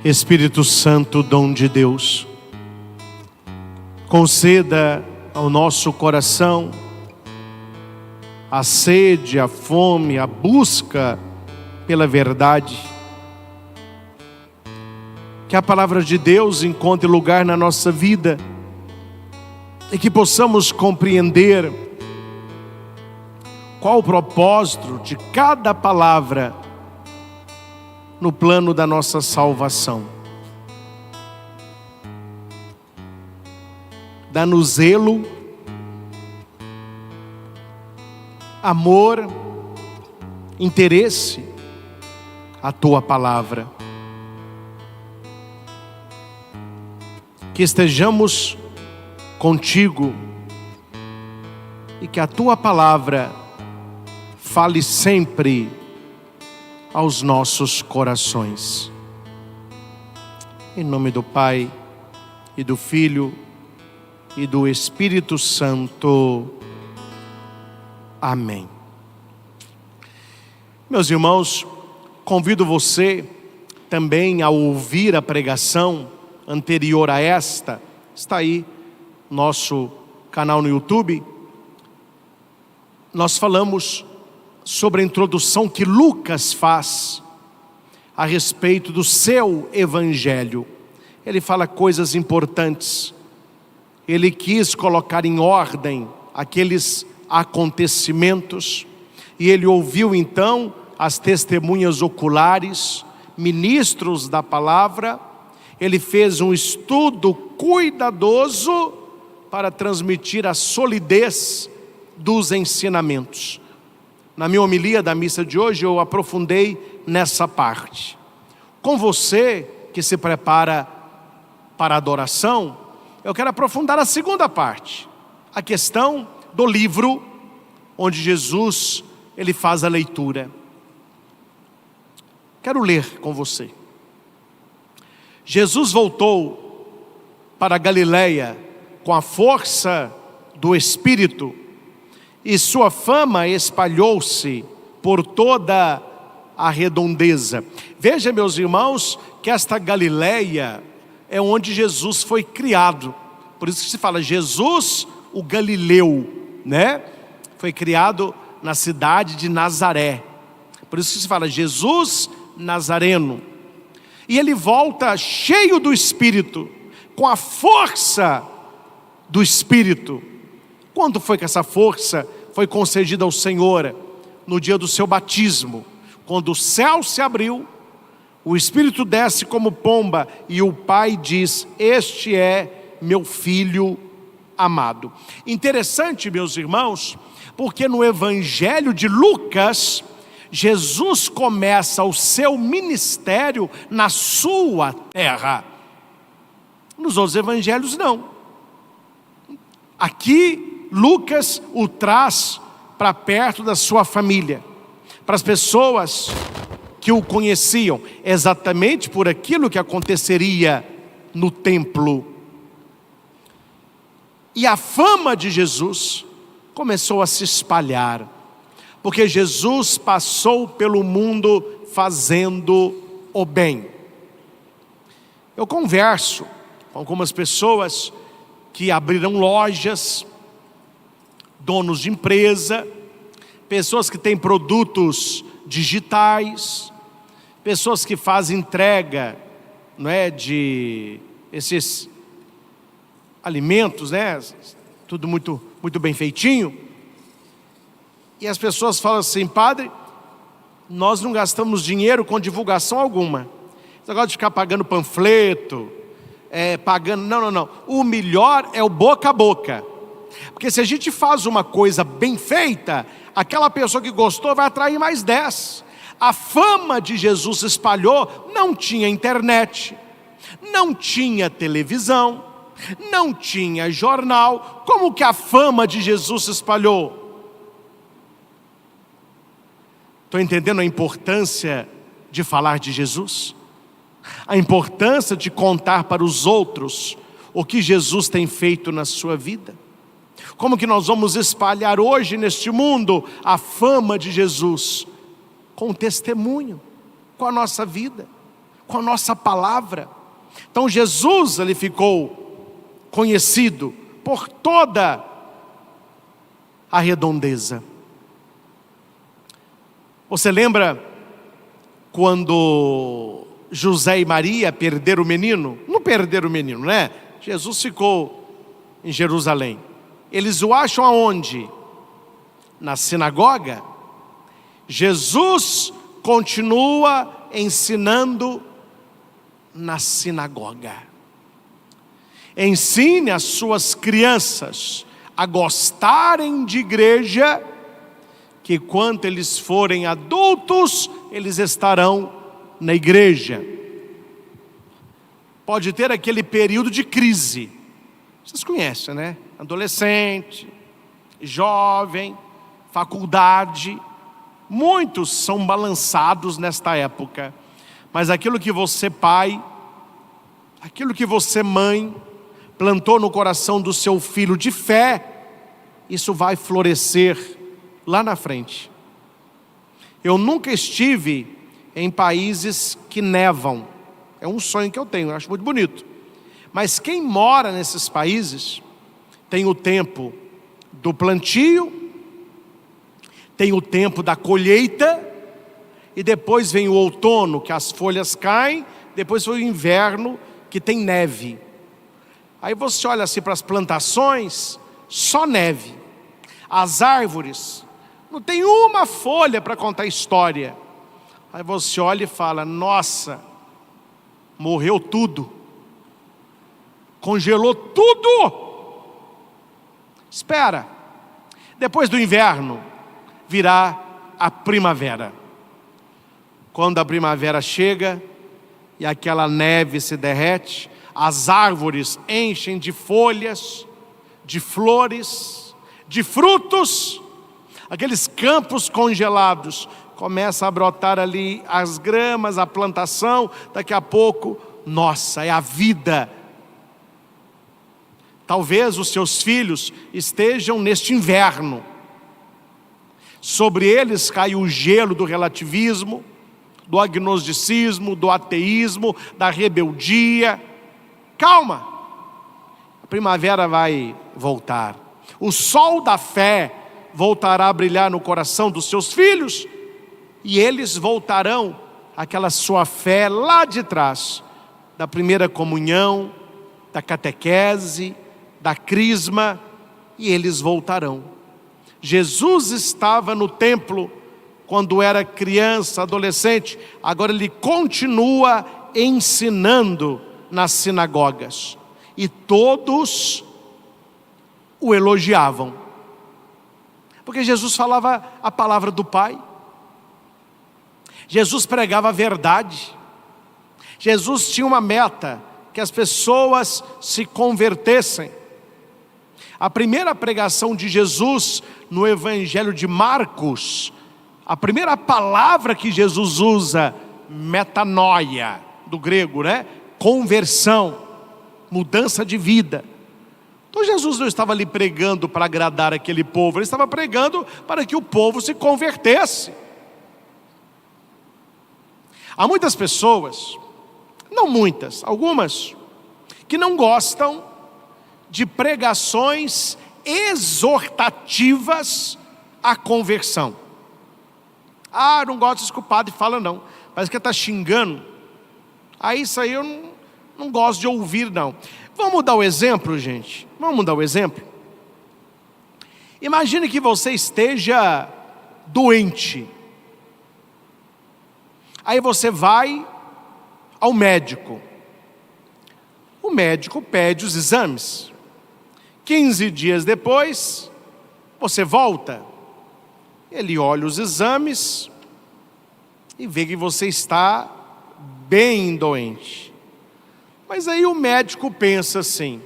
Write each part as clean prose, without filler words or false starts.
Espírito Santo, dom de Deus, conceda ao nosso coração a sede, a fome, a busca pela verdade. Que a palavra de Deus encontre lugar na nossa vida e que possamos compreender qual o propósito de cada palavra no plano da nossa salvação. Dá-nos zelo, amor, interesse à tua palavra. Que estejamos contigo e que a tua palavra fale sempre aos nossos corações. Em nome do Pai, e do Filho, e do Espírito Santo. Amém. Meus irmãos, convido você também a ouvir a pregação anterior a esta. Está aí nosso canal no YouTube. Nós falamos sobre a introdução que Lucas faz a respeito do seu evangelho. Ele fala coisas importantes. Ele quis colocar em ordem aqueles acontecimentos, e ele ouviu então as testemunhas oculares, ministros da palavra. Ele fez um estudo cuidadoso para transmitir a solidez dos ensinamentos. Na minha homilia da missa de hoje, eu aprofundei nessa parte. Com você que se prepara para a adoração, eu quero aprofundar a segunda parte, a questão do livro onde Jesus ele faz a leitura. Quero ler com você. Jesus voltou para a Galileia com a força do Espírito, e sua fama espalhou-se por toda a redondeza. Veja, meus irmãos, que esta Galileia é onde Jesus foi criado. Por isso que se fala Jesus o Galileu, né? Foi criado na cidade de Nazaré. Por isso que se fala Jesus Nazareno. E ele volta cheio do Espírito, com a força do Espírito. Quando foi que essa força foi concedida ao Senhor? No dia do seu batismo, quando o céu se abriu, o Espírito desce como pomba, e o Pai diz: este é meu Filho amado. Interessante, meus irmãos, porque no Evangelho de Lucas, Jesus começa o seu ministério na sua terra. Nos outros evangelhos não. Aqui Lucas o traz para perto da sua família, para as pessoas que o conheciam, exatamente por aquilo que aconteceria no templo. E a fama de Jesus começou a se espalhar, porque Jesus passou pelo mundo fazendo o bem. Eu converso com algumas pessoas que abriram lojas, donos de empresa, pessoas que têm produtos digitais, pessoas que fazem entrega, não é, de esses alimentos, né, tudo muito bem feitinho. E as pessoas falam assim: padre, nós não gastamos dinheiro com divulgação alguma. Esse negócio de ficar pagando panfleto, pagando, não. O melhor é o boca a boca. Porque se a gente faz uma coisa bem feita, aquela pessoa que gostou vai atrair mais 10. A fama de Jesus se espalhou. Não tinha internet, não tinha televisão, não tinha jornal. Como que a fama de Jesus se espalhou? Estou entendendo a importância de falar de Jesus? A importância de contar para os outros o que Jesus tem feito na sua vida? Como que nós vamos espalhar hoje neste mundo a fama de Jesus? Com testemunho, com a nossa vida, com a nossa palavra. Então Jesus, ele ficou conhecido por toda a redondeza. Você lembra quando José e Maria perderam o menino? Não perderam o menino, né? Jesus ficou em Jerusalém. Eles o acham aonde? Na sinagoga. Jesus continua ensinando na sinagoga. Ensine as suas crianças a gostarem de igreja, que quando eles forem adultos, eles estarão na igreja. Pode ter aquele período de crise, vocês conhecem, né? Adolescente, jovem, faculdade, muitos são balançados nesta época. Mas aquilo que você, pai, aquilo que você, mãe, plantou no coração do seu filho de fé, isso vai florescer lá na frente. Eu nunca estive em países que nevam. É um sonho que eu tenho, eu acho muito bonito. Mas quem mora nesses países tem o tempo do plantio, tem o tempo da colheita, e depois vem o outono, que as folhas caem, depois vem o inverno, que tem neve. Aí você olha assim para as plantações, só neve. As árvores, não tem uma folha para contar história. Aí você olha e fala, nossa, morreu tudo, congelou tudo. Espera, depois do inverno virá a primavera. Quando a primavera chega e aquela neve se derrete, as árvores enchem de folhas, de flores, de frutos, aqueles campos congelados, começa a brotar ali as gramas, a plantação, daqui a pouco, nossa, é a vida. Talvez os seus filhos estejam neste inverno, sobre eles cai o gelo do relativismo, do agnosticismo, do ateísmo, da rebeldia. Calma, a primavera vai voltar, o sol da fé voltará a brilhar no coração dos seus filhos, e eles voltarão àquela sua fé lá de trás, da primeira comunhão, da catequese, da crisma, e eles voltarão. Jesus estava no templo quando era criança, adolescente, agora ele continua ensinando nas sinagogas, e todos o elogiavam, porque Jesus falava a palavra do Pai, Jesus pregava a verdade, Jesus tinha uma meta, que as pessoas se convertessem. A primeira pregação de Jesus no Evangelho de Marcos, a primeira palavra que Jesus usa, metanoia, do grego, né? Conversão, mudança de vida. Então Jesus não estava ali pregando para agradar aquele povo, ele estava pregando para que o povo se convertesse. Há muitas pessoas, não muitas, algumas, que não gostam de pregações exortativas à conversão. Ah, não gosto de escutar e fala não, parece que está xingando. Aí isso aí eu não gosto de ouvir não. Vamos dar o exemplo, gente? Vamos dar o exemplo? Imagine que você esteja doente. Aí você vai ao médico. O médico pede os exames. 15 dias depois, você volta. Ele olha os exames e vê que você está bem doente. Mas aí o médico pensa assim,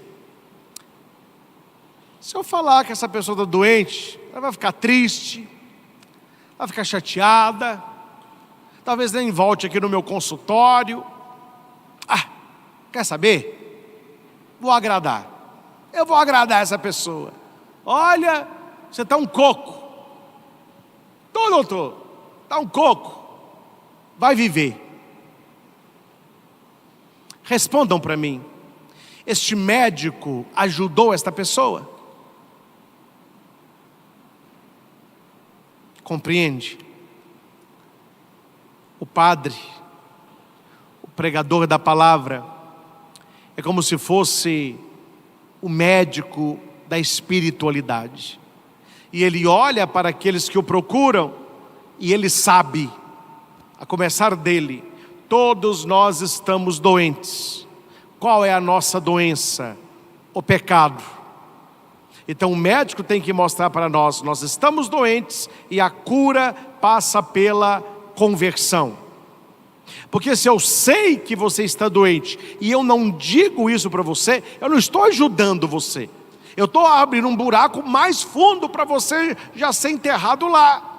se eu falar que essa pessoa está doente, ela vai ficar triste, vai ficar chateada, talvez nem volte aqui no meu consultório. Ah, quer saber? Vou agradar. Eu vou agradar essa pessoa. Olha, você está um coco. Tô, doutor, está um coco. Vai viver. Respondam para mim, este médico ajudou esta pessoa? Compreende? O padre, o pregador da palavra, é como se fosse o médico da espiritualidade. E ele olha para aqueles que o procuram e ele sabe, a começar dele, todos nós estamos doentes. Qual é a nossa doença? O pecado. Então o médico tem que mostrar para nós, nós estamos doentes e a cura passa pela conversão. Porque se eu sei que você está doente e eu não digo isso para você, eu não estou ajudando você. Eu estou abrindo um buraco mais fundo para você já ser enterrado lá.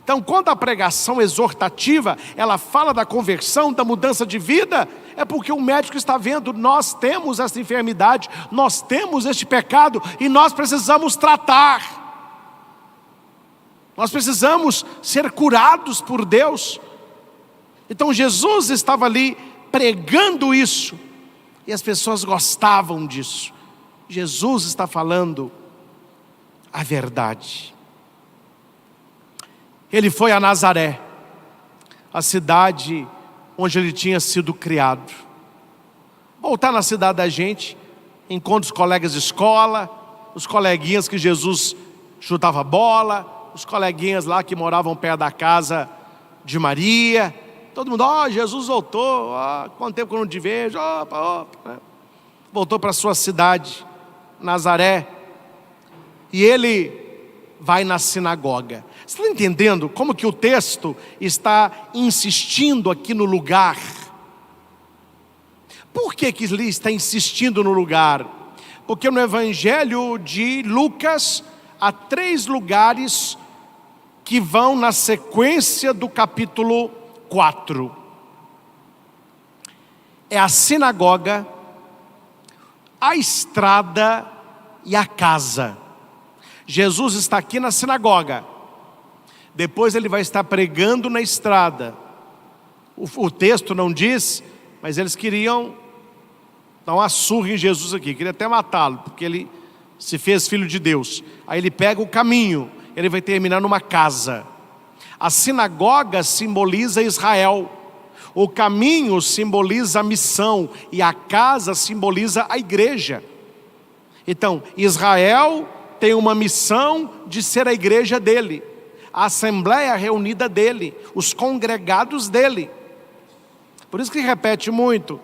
Então, quando a pregação exortativa, ela fala da conversão, da mudança de vida, é porque o médico está vendo, nós temos essa enfermidade, nós temos este pecado e nós precisamos tratar. Nós precisamos ser curados por Deus. Então Jesus estava ali pregando isso e as pessoas gostavam disso. Jesus está falando a verdade. Ele foi a Nazaré, a cidade onde ele tinha sido criado. Voltar na cidade da gente, encontra os colegas de escola, os coleguinhas que Jesus chutava bola, os coleguinhas lá que moravam perto da casa de Maria. Todo mundo, Jesus voltou, quanto tempo que eu não te vejo, opa. Voltou para a sua cidade, Nazaré, e ele vai na sinagoga. Você está entendendo como que o texto está insistindo aqui no lugar? Por que ele está insistindo no lugar? Porque no Evangelho de Lucas há 3 lugares que vão na sequência do capítulo 4. É a sinagoga, a estrada e a casa. Jesus está aqui na sinagoga. Depois ele vai estar pregando na estrada. O texto não diz, mas eles queriam dar uma surra em Jesus aqui, queria até matá-lo, porque ele se fez filho de Deus. Aí ele pega o caminho, ele vai terminar numa casa. A sinagoga simboliza Israel, o caminho simboliza a missão e a casa simboliza a igreja. Então, Israel tem uma missão de ser a igreja dele, a assembleia reunida dele, os congregados dele. Por isso que repete muito,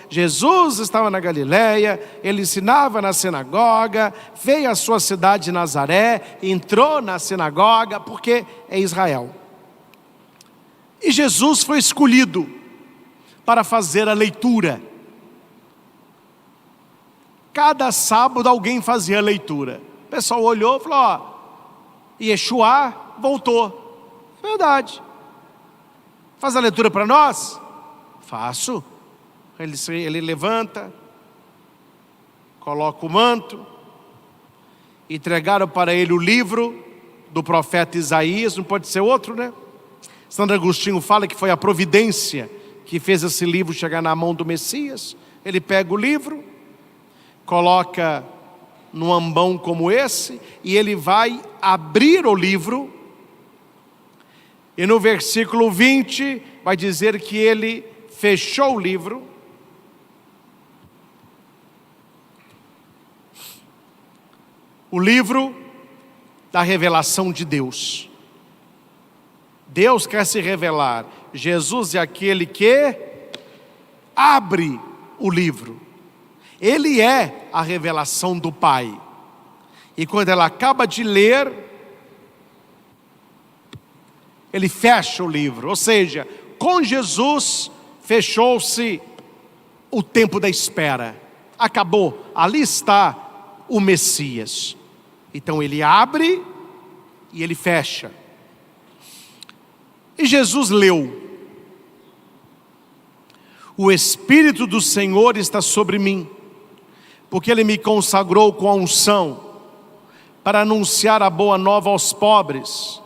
Jesus estava na Galileia, ele ensinava na sinagoga, veio à sua cidade de Nazaré, entrou na sinagoga, porque é Israel. E Jesus foi escolhido para fazer a leitura. Cada sábado alguém fazia a leitura. O pessoal olhou e falou, Yeshua voltou. Verdade. Faz a leitura para nós? Faço. Ele levanta, coloca o manto, entregaram para ele o livro do profeta Isaías, não pode ser outro, né? Santo Agostinho fala que foi a providência que fez esse livro chegar na mão do Messias. Ele pega o livro, coloca num ambão como esse, e ele vai abrir o livro, e no versículo 20 vai dizer que ele fechou o livro, o livro da revelação de Deus. Deus quer se revelar. Jesus é aquele que abre o livro. Ele é a revelação do Pai. E quando ela acaba de ler, ele fecha o livro. Ou seja, com Jesus fechou-se o tempo da espera. Acabou. Ali está o Messias. Então ele abre e ele fecha. E Jesus leu: o Espírito do Senhor está sobre mim, porque Ele me consagrou com a unção para anunciar a boa nova aos pobres,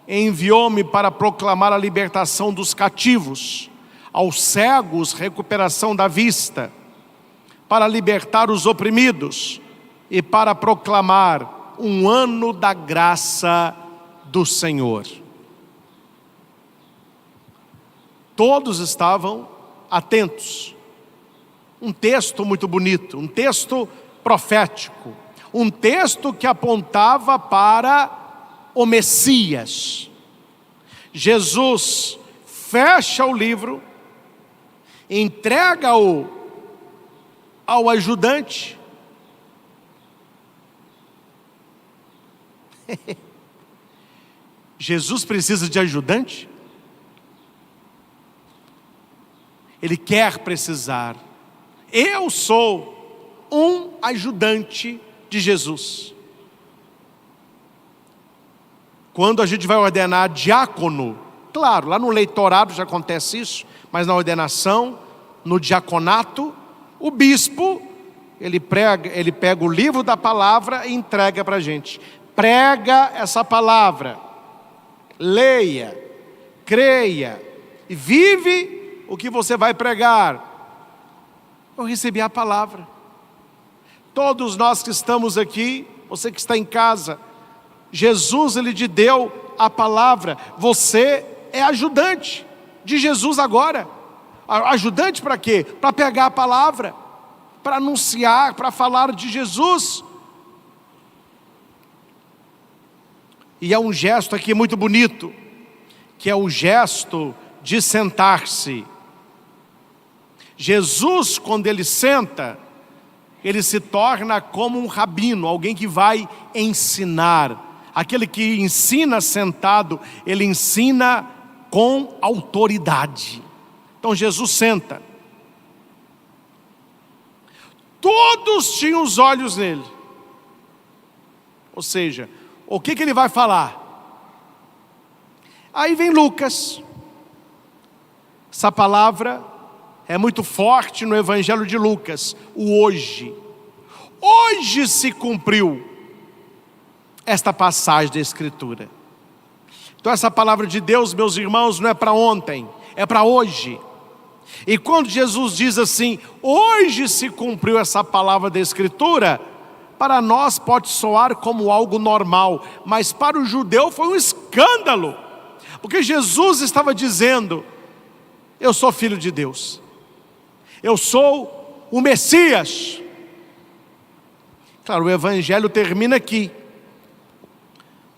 enviou-me para proclamar a libertação dos cativos, aos cegos recuperação da vista, para libertar os oprimidos e para proclamar um ano da graça do Senhor. Todos estavam atentos. Um texto muito bonito, um texto profético, um texto que apontava para o Messias. Jesus fecha o livro, entrega-o ao ajudante. Jesus precisa de ajudante? Ele quer precisar. Eu sou um ajudante de Jesus. Quando a gente vai ordenar diácono, claro, lá no leitorado já acontece isso, mas na ordenação, no diaconato, o bispo, ele pega o livro da palavra e entrega para a gente. Prega essa palavra, leia, creia, e vive o que você vai pregar. Eu recebi a palavra. Todos nós que estamos aqui, você que está em casa, Jesus, Ele te deu a palavra. Você é ajudante de Jesus agora. Ajudante para quê? Para pegar a palavra, para anunciar, para falar de Jesus. E é um gesto aqui muito bonito, que é o gesto de sentar-se. Jesus, quando Ele senta, Ele se torna como um rabino, alguém que vai ensinar. Aquele que ensina sentado, Ele ensina com autoridade. Então Jesus senta. Todos tinham os olhos nele. Ou seja, o que Ele vai falar? Aí vem Lucas. Essa palavra é muito forte no Evangelho de Lucas, o hoje. Hoje se cumpriu esta passagem da Escritura. Então essa palavra de Deus, meus irmãos, não é para ontem, é para hoje. E quando Jesus diz assim, hoje se cumpriu essa palavra da Escritura, para nós pode soar como algo normal, mas para o judeu foi um escândalo, porque Jesus estava dizendo, eu sou filho de Deus. Eu sou o Messias. Claro, o Evangelho termina aqui.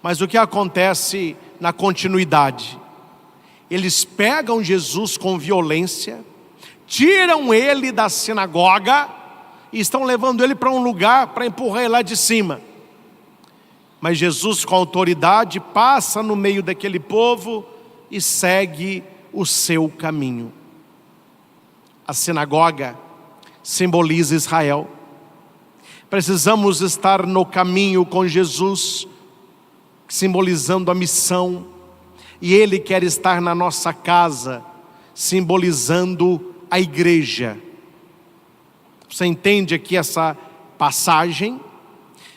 Mas o que acontece na continuidade? Eles pegam Jesus com violência, tiram ele da sinagoga e estão levando ele para um lugar para empurrar ele lá de cima. Mas Jesus, com autoridade, passa no meio daquele povo e segue o seu caminho. A sinagoga simboliza Israel. Precisamos estar no caminho com Jesus, simbolizando a missão. E Ele quer estar na nossa casa, simbolizando a igreja. Você entende aqui essa passagem?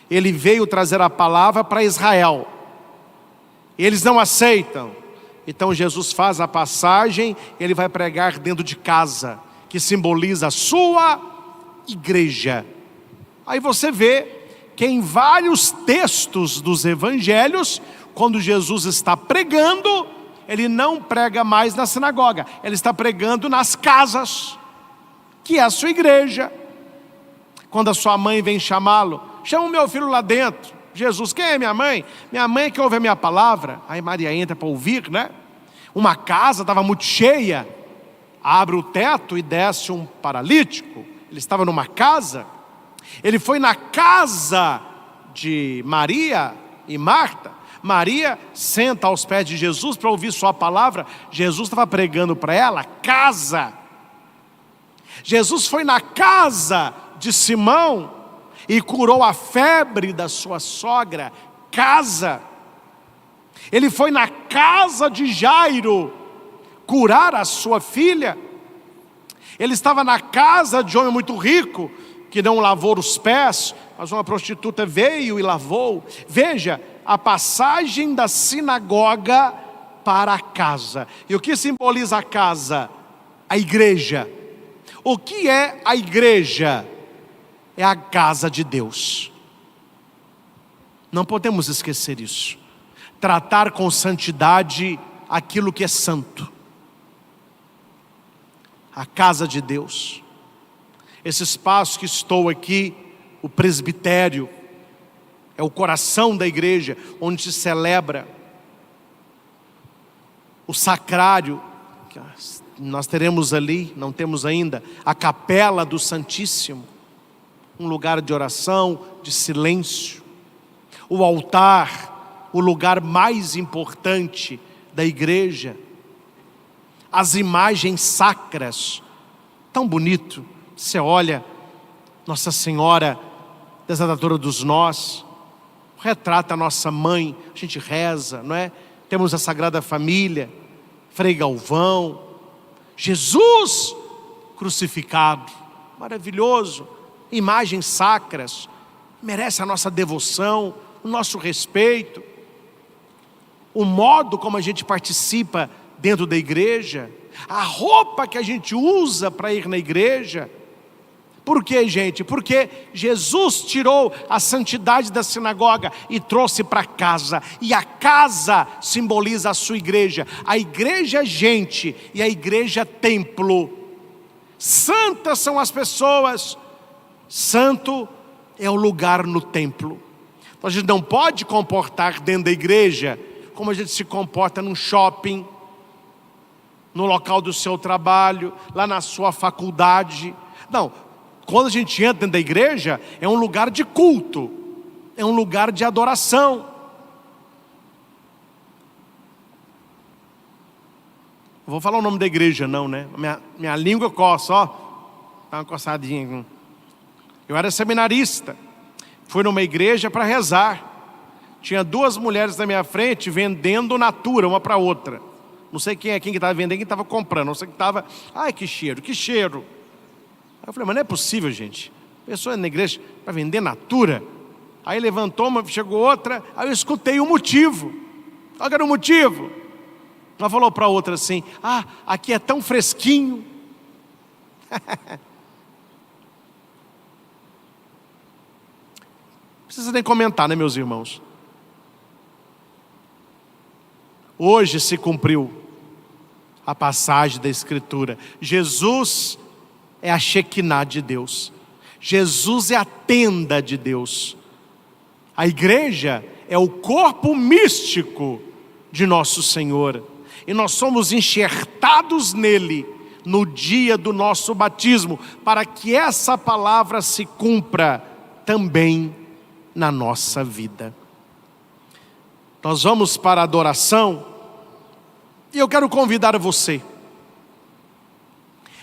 Ele veio trazer a palavra para Israel. Eles não aceitam. Então Jesus faz a passagem, Ele vai pregar dentro de casa, que simboliza a sua igreja. Aí você vê que em vários textos dos evangelhos, quando Jesus está pregando, Ele não prega mais na sinagoga, Ele está pregando nas casas, que é a sua igreja. Quando a sua mãe vem chamá-lo, chama o meu filho lá dentro. Jesus, quem é minha mãe? Minha mãe que ouve a minha palavra. Aí Maria entra para ouvir, né? Uma casa estava muito cheia, abre o teto e desce um paralítico. Ele estava numa casa. Ele foi na casa de Maria e Marta. Maria senta aos pés de Jesus para ouvir sua palavra. Jesus estava pregando para ela, casa. Jesus foi na casa de Simão e curou a febre da sua sogra, casa. Ele foi na casa de Jairo curar a sua filha. Ele estava na casa de um homem muito rico, que não lavou os pés, mas uma prostituta veio e lavou. Veja, a passagem da sinagoga para a casa. E o que simboliza a casa? A igreja. O que é a igreja? É a casa de Deus. Não podemos esquecer isso. Tratar com santidade aquilo que é santo. A casa de Deus. Esse espaço que estou aqui, o presbitério, é o coração da igreja, onde se celebra. O sacrário, que nós teremos ali, não temos ainda, a capela do Santíssimo, um lugar de oração, de silêncio. O altar, o lugar mais importante da igreja. As imagens sacras, tão bonito. Você olha, Nossa Senhora, Desatadora dos Nós, retrata a nossa mãe, a gente reza, não é? Temos a Sagrada Família, Frei Galvão, Jesus crucificado, maravilhoso, imagens sacras, merece a nossa devoção, o nosso respeito, o modo como a gente participa dentro da igreja, a roupa que a gente usa para ir na igreja. Por quê, gente? Porque Jesus tirou a santidade da sinagoga e trouxe para casa. E a casa simboliza a sua igreja. A igreja é gente e a igreja é templo. Santas são as pessoas. Santo é o lugar no templo. Então a gente não pode comportar dentro da igreja como a gente se comporta num shopping, no local do seu trabalho, lá na sua faculdade. Não. Quando a gente entra dentro da igreja, é um lugar de culto, é um lugar de adoração. Não vou falar o nome da igreja não, né? Minha língua coça, ó. Dá uma coçadinha. Eu era seminarista, fui numa igreja para rezar. Tinha duas mulheres na minha frente vendendo natura, uma para outra. Não sei quem que estava vendendo, quem estava comprando. Não sei quem estava, ai que cheiro, que cheiro. Aí eu falei, mas não é possível, gente. Pessoa na igreja para vender natura. Aí levantou uma, chegou outra. Aí eu escutei o motivo. Qual era o motivo? Ela falou para a outra assim, aqui é tão fresquinho. Não precisa nem comentar, né, meus irmãos? Hoje se cumpriu a passagem da Escritura. Jesus é a Shekinah de Deus. Jesus é a tenda de Deus. A igreja é o corpo místico de nosso Senhor. E nós somos enxertados nele no dia do nosso batismo, para que essa palavra se cumpra também na nossa vida. Nós vamos para a adoração, e eu quero convidar você.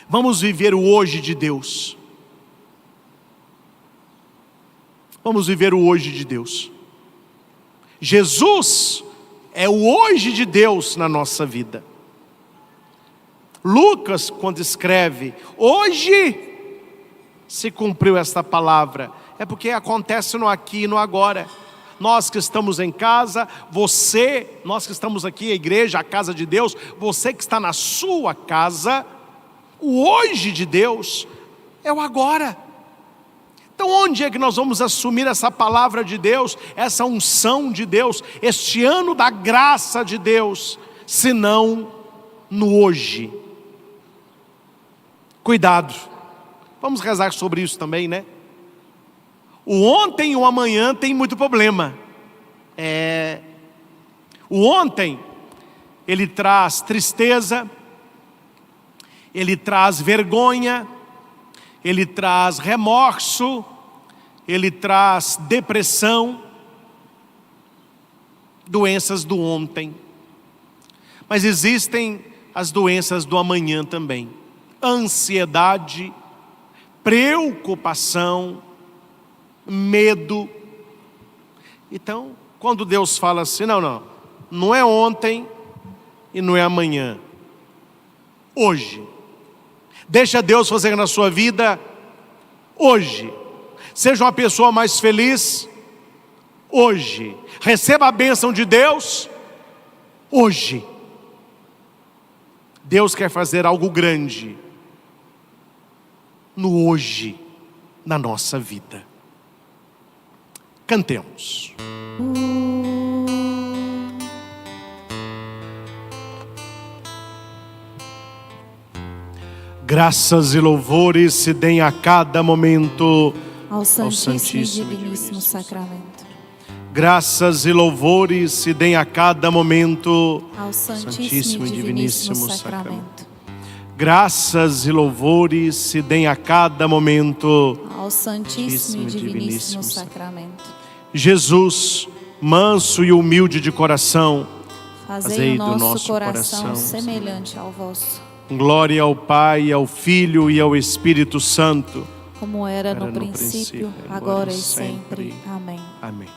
Vamos viver o hoje de Deus. Vamos viver o hoje de Deus. Jesus é o hoje de Deus na nossa vida. Lucas, quando escreve, hoje se cumpriu esta palavra, é porque acontece no aqui e no agora. Nós que estamos em casa, você, nós que estamos aqui, a igreja, a casa de Deus, você que está na sua casa, o hoje de Deus é o agora. Então onde é que nós vamos assumir essa palavra de Deus, essa unção de Deus, este ano da graça de Deus, se não no hoje? Cuidado, vamos rezar sobre isso também, né? O ontem e o amanhã tem muito problema. O ontem, ele traz tristeza, ele traz vergonha, ele traz remorso, ele traz depressão, doenças do ontem. Mas existem as doenças do amanhã também. Ansiedade, preocupação, medo. Então, quando Deus fala assim, não é ontem e não é amanhã, hoje. Deixa Deus fazer na sua vida hoje. Seja uma pessoa mais feliz hoje. Receba a bênção de Deus hoje. Deus quer fazer algo grande no hoje, na nossa vida. Cantemos. Graças e louvores se deem a cada momento ao Santíssimo e Diviníssimo Sacramento. Graças e louvores se deem a cada momento ao Santíssimo e Diviníssimo Sacramento. Graças e louvores se deem a cada momento ao Santíssimo e Diviníssimo Sacramento. Jesus, manso e humilde de coração, fazei o nosso coração semelhante ao vosso. Glória ao Pai, ao Filho e ao Espírito Santo, como era no princípio, agora e sempre. Amém. Amém.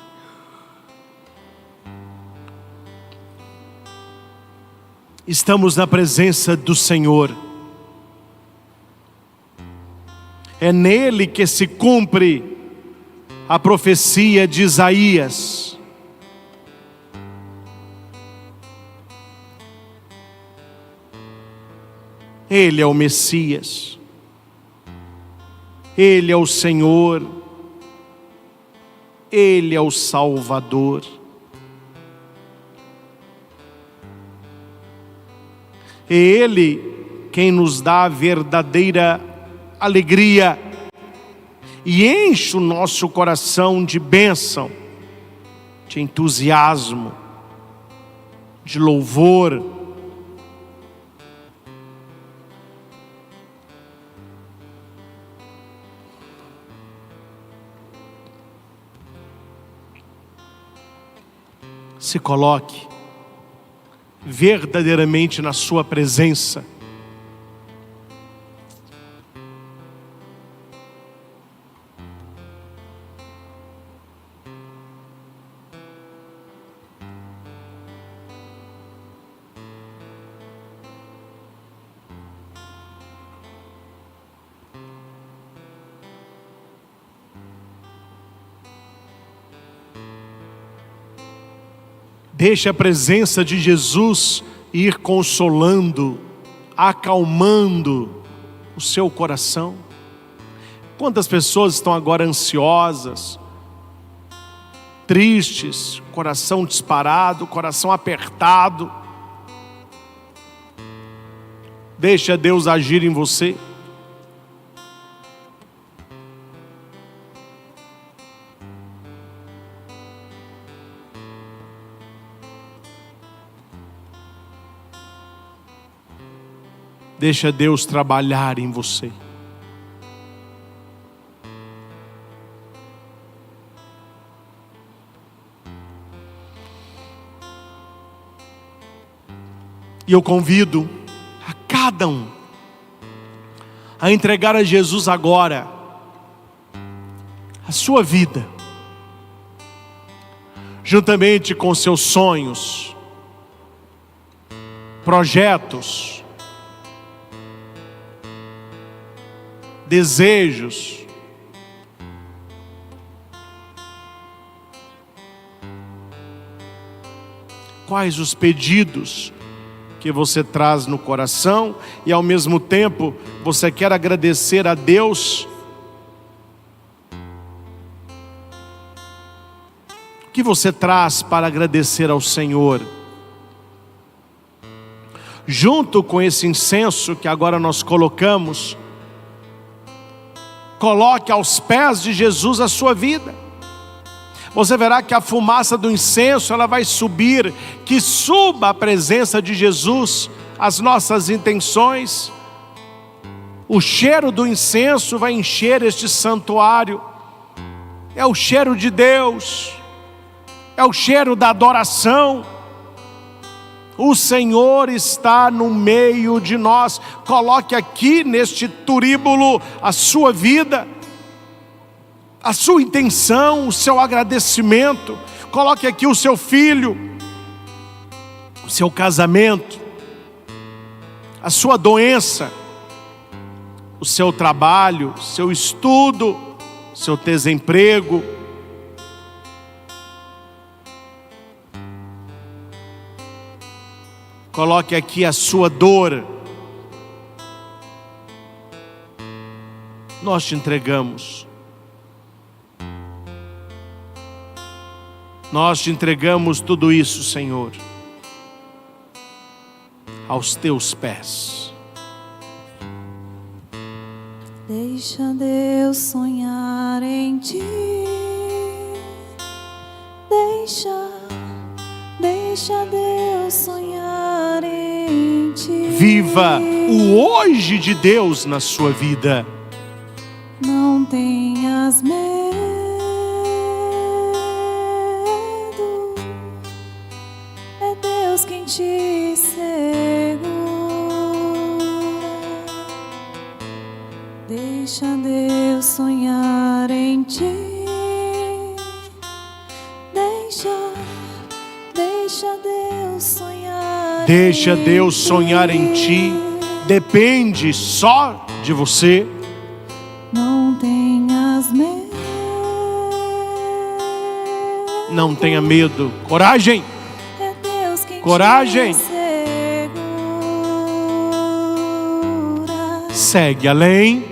Estamos na presença do Senhor. É nele que se cumpre a profecia de Isaías. Ele é o Messias. Ele é o Senhor. Ele é o Salvador. É Ele quem nos dá a verdadeira alegria e enche o nosso coração de bênção, de entusiasmo, de louvor. Se coloque verdadeiramente na sua presença. Deixe a presença de Jesus ir consolando, acalmando o seu coração. Quantas pessoas estão agora ansiosas, tristes, coração disparado, coração apertado. Deixa Deus agir em você. Deixa Deus trabalhar em você. E eu convido a cada um a entregar a Jesus agora a sua vida, juntamente com seus sonhos, projetos, desejos. Quais os pedidos que você traz no coração e ao mesmo tempo você quer agradecer a Deus? O que você traz para agradecer ao Senhor? Junto com esse incenso que agora nós colocamos, coloque aos pés de Jesus a sua vida. Você verá que a fumaça do incenso, ela vai subir, que suba a presença de Jesus, as nossas intenções. O cheiro do incenso vai encher este santuário. É o cheiro de Deus, é o cheiro da adoração. O Senhor está no meio de nós. Coloque aqui neste turíbulo a sua vida, a sua intenção, o seu agradecimento. Coloque aqui o seu filho, o seu casamento, a sua doença, o seu trabalho, seu estudo, seu desemprego. Coloque aqui a sua dor, nós te entregamos. Nós te entregamos tudo isso, Senhor, aos teus pés. Deixa Deus sonhar em ti. Deixa Deus sonhar em ti. Viva o hoje de Deus na sua vida. Não tenhas medo. É Deus quem te segura. Deixa Deus sonhar em ti. Deixa Deus sonhar. Deixa Deus sonhar em ti. Depende só de você. Não tenhas medo. Não tenha medo. Coragem. É Deus quem Coragem. te segura. Segue além.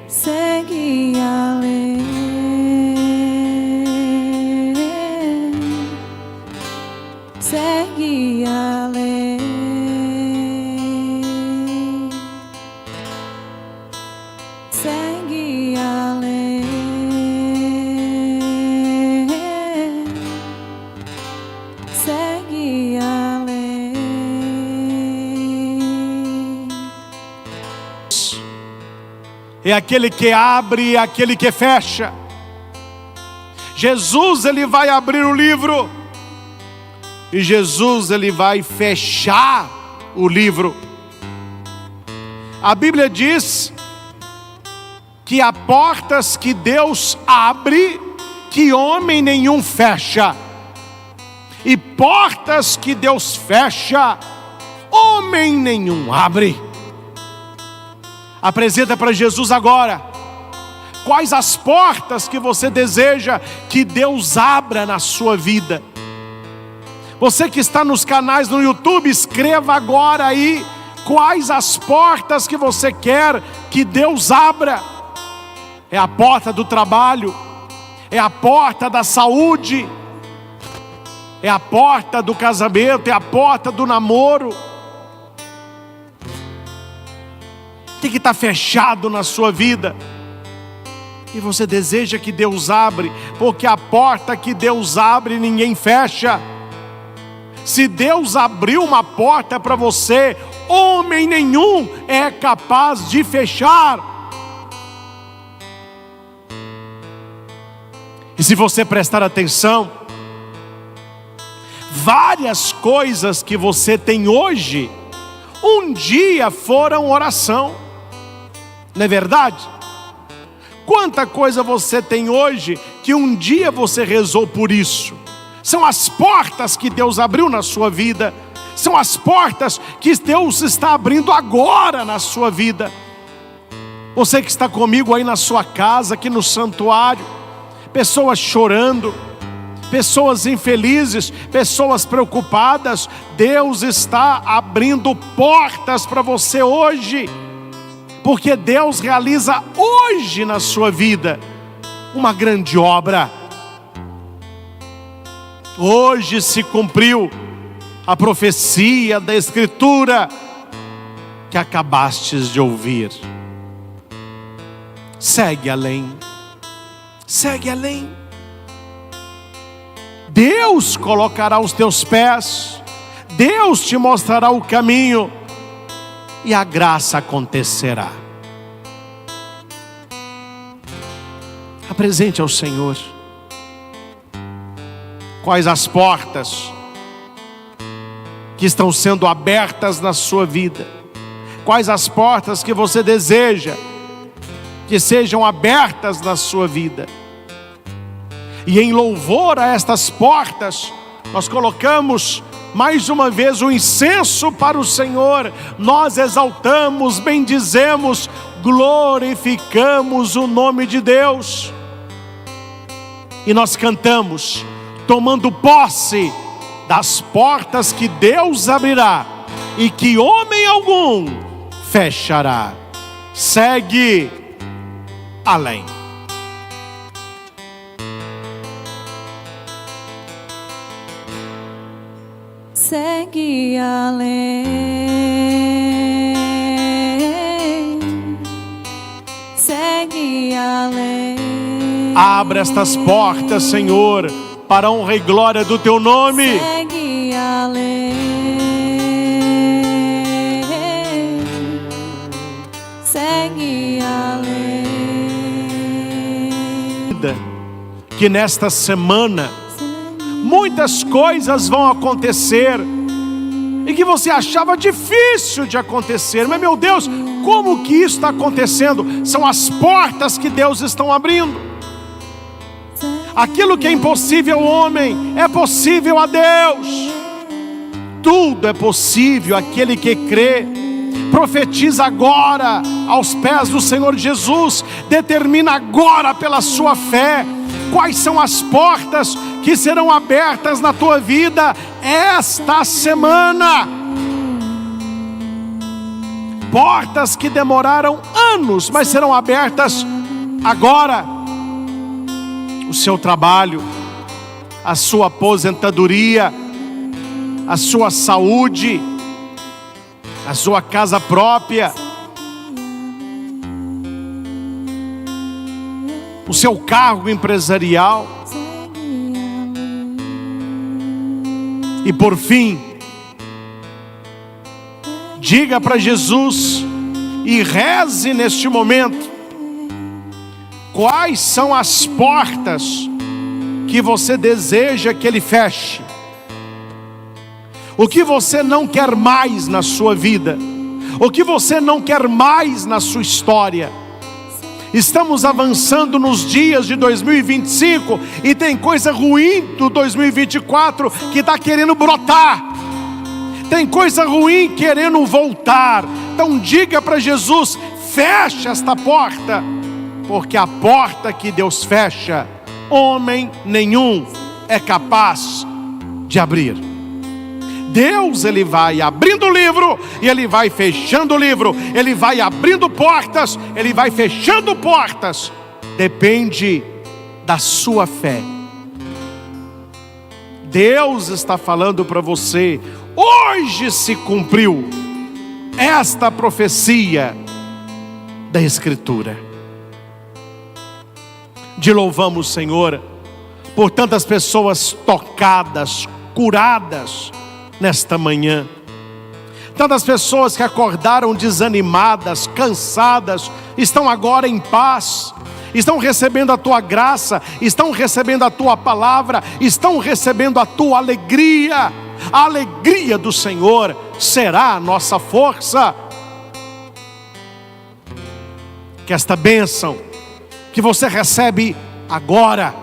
Segue além. Segue além. Segue além. Segue além. É aquele que abre e aquele que fecha. Jesus, ele vai abrir o livro. E Jesus, ele vai fechar o livro. A Bíblia diz que há portas que Deus abre, que homem nenhum fecha. E portas que Deus fecha, homem nenhum abre. Apresenta para Jesus agora. Quais as portas que você deseja que Deus abra na sua vida? Você que está nos canais no YouTube, escreva agora aí quais as portas que você quer que Deus abra. É a porta do trabalho, é a porta da saúde, é a porta do casamento, é a porta do namoro. Tem que estar fechado na sua vida. E você deseja que Deus abre, porque a porta que Deus abre ninguém fecha. Se Deus abriu uma porta para você, homem nenhum é capaz de fechar. E se você prestar atenção, várias coisas que você tem hoje, um dia foram oração. Não é verdade? Quanta coisa você tem hoje que um dia você rezou por isso. São as portas que Deus abriu na sua vida. São as portas que Deus está abrindo agora na sua vida. Você que está comigo aí na sua casa, aqui no santuário, pessoas chorando, pessoas infelizes, pessoas preocupadas, Deus está abrindo portas para você hoje, porque Deus realiza hoje na sua vida uma grande obra. Hoje se cumpriu a profecia da Escritura que acabastes de ouvir. Segue além. Segue além. Deus colocará os teus pés. Deus te mostrará o caminho. E a graça acontecerá. Apresente ao Senhor. Quais as portas que estão sendo abertas na sua vida? Quais as portas que você deseja que sejam abertas na sua vida? E em louvor a estas portas, nós colocamos mais uma vez o incenso para o Senhor. Nós exaltamos, bendizemos, glorificamos o nome de Deus. E nós cantamos, tomando posse das portas que Deus abrirá e que homem algum fechará. Segue além. Segue além, segue além. Abre estas portas, Senhor, para a honra e glória do Teu nome. Segue além, segue além. Que nesta semana muitas coisas vão acontecer e que você achava difícil de acontecer, mas meu Deus, como que isso está acontecendo? São as portas que Deus está abrindo. Aquilo que é impossível ao homem é possível a Deus. Tudo é possível àquele que crê. Profetiza agora aos pés do Senhor Jesus. Determina agora pela sua fé quais são as portas que serão abertas na tua vida esta semana. Portas que demoraram anos, mas serão abertas agora. O seu trabalho, a sua aposentadoria, a sua saúde, a sua casa própria, o seu cargo empresarial. E por fim, diga para Jesus e reze neste momento quais são as portas que você deseja que Ele feche. O que você não quer mais na sua vida, o que você não quer mais na sua história. Estamos avançando nos dias de 2025 e tem coisa ruim do 2024 que está querendo brotar. Tem coisa ruim querendo voltar. Então diga para Jesus: fecha esta porta, porque a porta que Deus fecha, homem nenhum é capaz de abrir. Deus, Ele vai abrindo o livro e Ele vai fechando o livro. Ele vai abrindo portas, Ele vai fechando portas. Depende da sua fé. Deus está falando para você: hoje se cumpriu esta profecia da Escritura. Te louvamos, Senhor, por tantas pessoas tocadas, curadas nesta manhã. Tantas pessoas que acordaram desanimadas, cansadas, estão agora em paz, estão recebendo a Tua graça, estão recebendo a Tua palavra, estão recebendo a Tua alegria. A alegria do Senhor será a nossa força. Que esta bênção que você recebe agora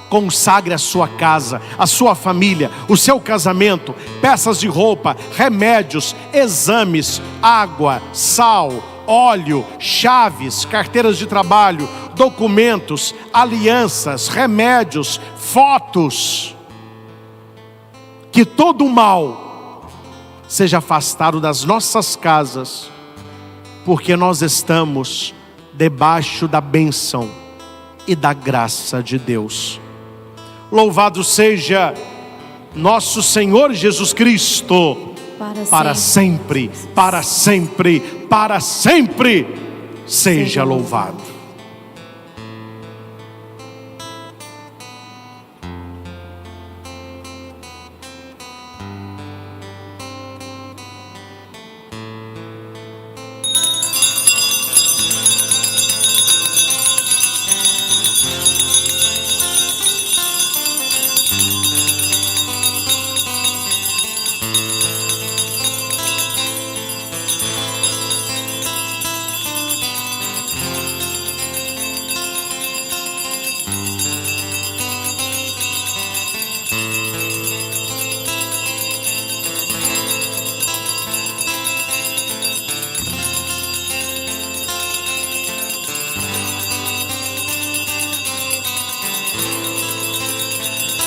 consagre a sua casa, a sua família, o seu casamento, peças de roupa, remédios, exames, água, sal, óleo, chaves, carteiras de trabalho, documentos, alianças, remédios, fotos. Que todo o mal seja afastado das nossas casas, porque nós estamos debaixo da bênção e da graça de Deus. Louvado seja nosso Senhor Jesus Cristo, para sempre, para sempre, para sempre, seja louvado.